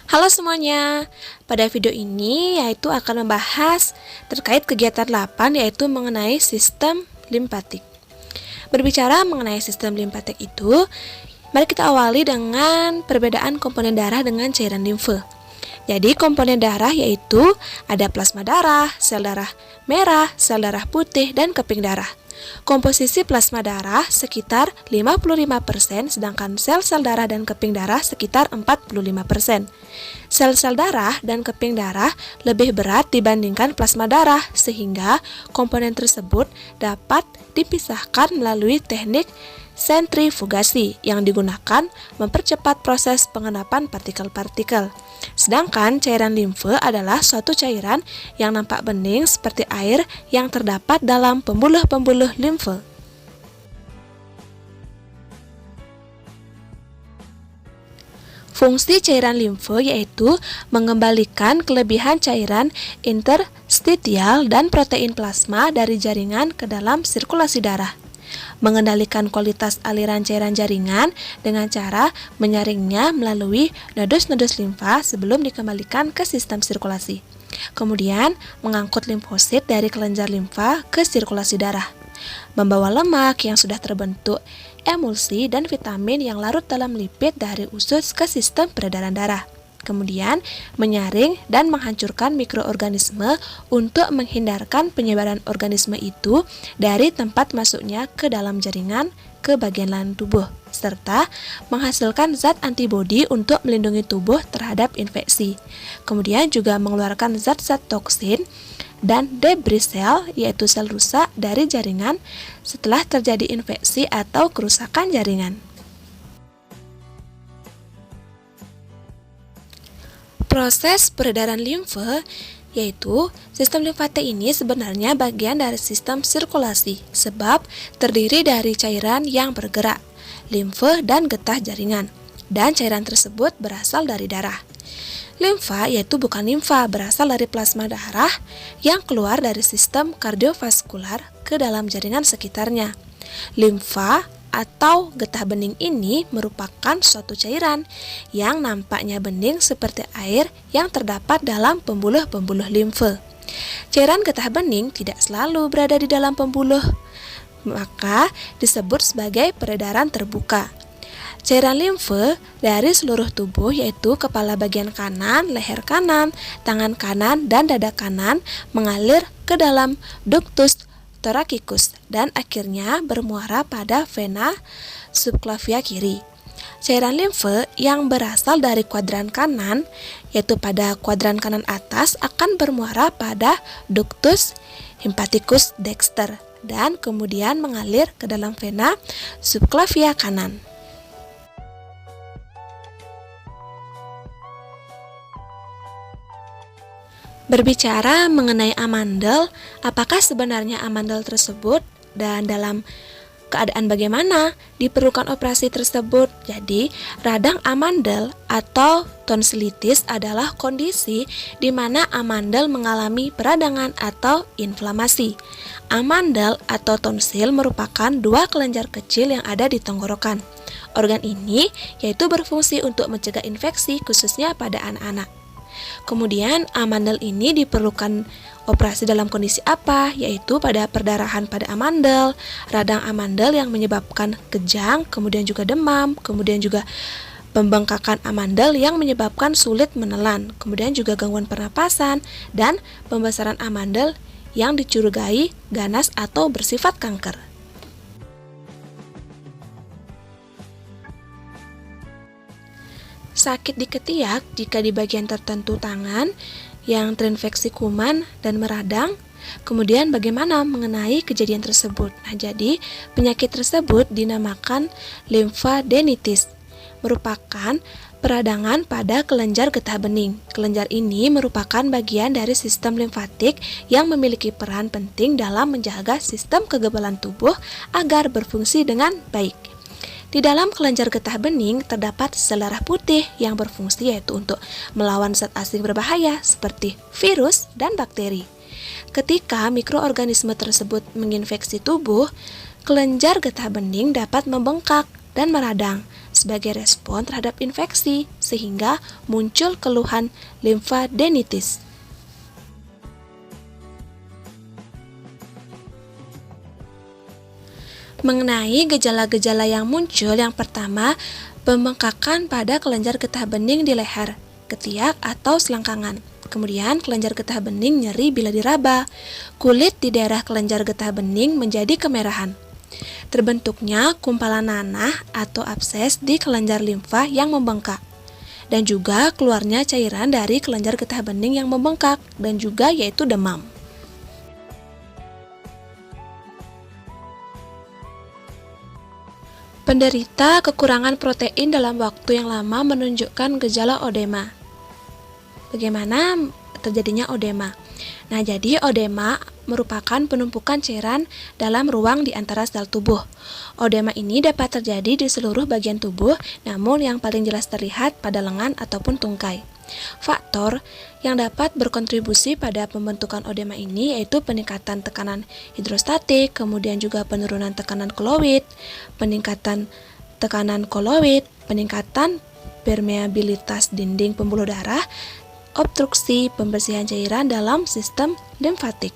Halo semuanya, pada video ini yaitu akan membahas terkait kegiatan 8 yaitu mengenai sistem limfatik. Berbicara mengenai sistem limfatik itu, mari kita awali dengan perbedaan komponen darah dengan cairan limfe. Jadi komponen darah yaitu ada plasma darah, sel darah merah, sel darah putih, dan keping darah. Komposisi plasma darah sekitar 55%, sedangkan sel-sel darah dan keping darah sekitar 45%. Sel-sel darah dan keping darah lebih berat dibandingkan plasma darah, sehingga komponen tersebut dapat dipisahkan melalui teknik sentrifugasi yang digunakan mempercepat proses pengendapan partikel-partikel. Sedangkan cairan limfe adalah suatu cairan yang nampak bening seperti air yang terdapat dalam pembuluh-pembuluh limfe. Fungsi cairan limfe yaitu mengembalikan kelebihan cairan interstitial dan protein plasma dari jaringan ke dalam sirkulasi darah, mengendalikan kualitas aliran cairan jaringan dengan cara menyaringnya melalui nodus-nodus limfa sebelum dikembalikan ke sistem sirkulasi. Kemudian, mengangkut limfosit dari kelenjar limfa ke sirkulasi darah, membawa lemak yang sudah terbentuk emulsi dan vitamin yang larut dalam lipid dari usus ke sistem peredaran darah. Kemudian, menyaring dan menghancurkan mikroorganisme untuk menghindarkan penyebaran organisme itu dari tempat masuknya ke dalam jaringan ke bagian lain tubuh, serta menghasilkan zat antibodi untuk melindungi tubuh terhadap infeksi. Kemudian juga mengeluarkan zat-zat toksin dan debris sel, yaitu sel rusak dari jaringan setelah terjadi infeksi atau kerusakan jaringan. Proses peredaran limfe, yaitu sistem limfatik ini sebenarnya bagian dari sistem sirkulasi sebab terdiri dari cairan yang bergerak, limfe dan getah jaringan, dan cairan tersebut berasal dari darah. Limfa yaitu bukan limfa, berasal dari plasma darah yang keluar dari sistem kardiovaskular ke dalam jaringan sekitarnya. Limfa atau getah bening ini merupakan suatu cairan yang nampaknya bening seperti air yang terdapat dalam pembuluh-pembuluh limfe. Cairan getah bening tidak selalu berada di dalam pembuluh, maka disebut sebagai peredaran terbuka. Cairan limfe dari seluruh tubuh yaitu kepala bagian kanan, leher kanan, tangan kanan, dan dada kanan mengalir ke dalam ductus thoracikus dan akhirnya bermuara pada vena subclavia kiri. Cairan limfe yang berasal dari kuadran kanan, yaitu pada kuadran kanan atas, akan bermuara pada ductus hepaticus dexter dan kemudian mengalir ke dalam vena subclavia kanan. Berbicara mengenai amandel, apakah sebenarnya amandel tersebut dan dalam keadaan bagaimana diperlukan operasi tersebut? Jadi, radang amandel atau tonsilitis adalah kondisi di mana amandel mengalami peradangan atau inflamasi. Amandel atau tonsil merupakan dua kelenjar kecil yang ada di tenggorokan. Organ ini yaitu berfungsi untuk mencegah infeksi khususnya pada anak-anak. Kemudian amandel ini diperlukan operasi dalam kondisi apa? Yaitu pada perdarahan pada amandel, radang amandel yang menyebabkan kejang, kemudian juga demam, kemudian juga pembengkakan amandel yang menyebabkan sulit menelan, kemudian juga gangguan pernapasan, dan pembesaran amandel yang dicurigai ganas atau bersifat kanker. Sakit di ketiak jika di bagian tertentu tangan yang terinfeksi kuman dan meradang. Kemudian bagaimana mengenai kejadian tersebut? Nah, jadi penyakit tersebut dinamakan limfadenitis, merupakan peradangan pada kelenjar getah bening. Kelenjar ini merupakan bagian dari sistem limfatik yang memiliki peran penting dalam menjaga sistem kekebalan tubuh agar berfungsi dengan baik. Di dalam kelenjar getah bening terdapat sel darah putih yang berfungsi yaitu untuk melawan zat asing berbahaya seperti virus dan bakteri. Ketika mikroorganisme tersebut menginfeksi tubuh, kelenjar getah bening dapat membengkak dan meradang, sebagai respon terhadap infeksi, sehingga muncul keluhan limfadenitis. Mengenai gejala-gejala yang muncul, yang pertama, pembengkakan pada kelenjar getah bening di leher, ketiak, atau selangkangan. Kemudian, kelenjar getah bening nyeri bila diraba. Kulit di daerah kelenjar getah bening menjadi kemerahan. Terbentuknya kumpalan nanah atau abses di kelenjar limfa yang membengkak. Dan juga keluarnya cairan dari kelenjar getah bening yang membengkak, dan juga yaitu demam. Penderita kekurangan protein dalam waktu yang lama menunjukkan gejala odema. Bagaimana terjadinya odema? Nah, jadi odema merupakan penumpukan cairan dalam ruang di antara sel tubuh. Odema ini dapat terjadi di seluruh bagian tubuh, namun yang paling jelas terlihat pada lengan ataupun tungkai. Faktor yang dapat berkontribusi pada pembentukan odema ini yaitu peningkatan tekanan hidrostatik, kemudian juga penurunan tekanan koloid, peningkatan tekanan koloid, peningkatan permeabilitas dinding pembuluh darah, obstruksi pembersihan cairan dalam sistem limfatik.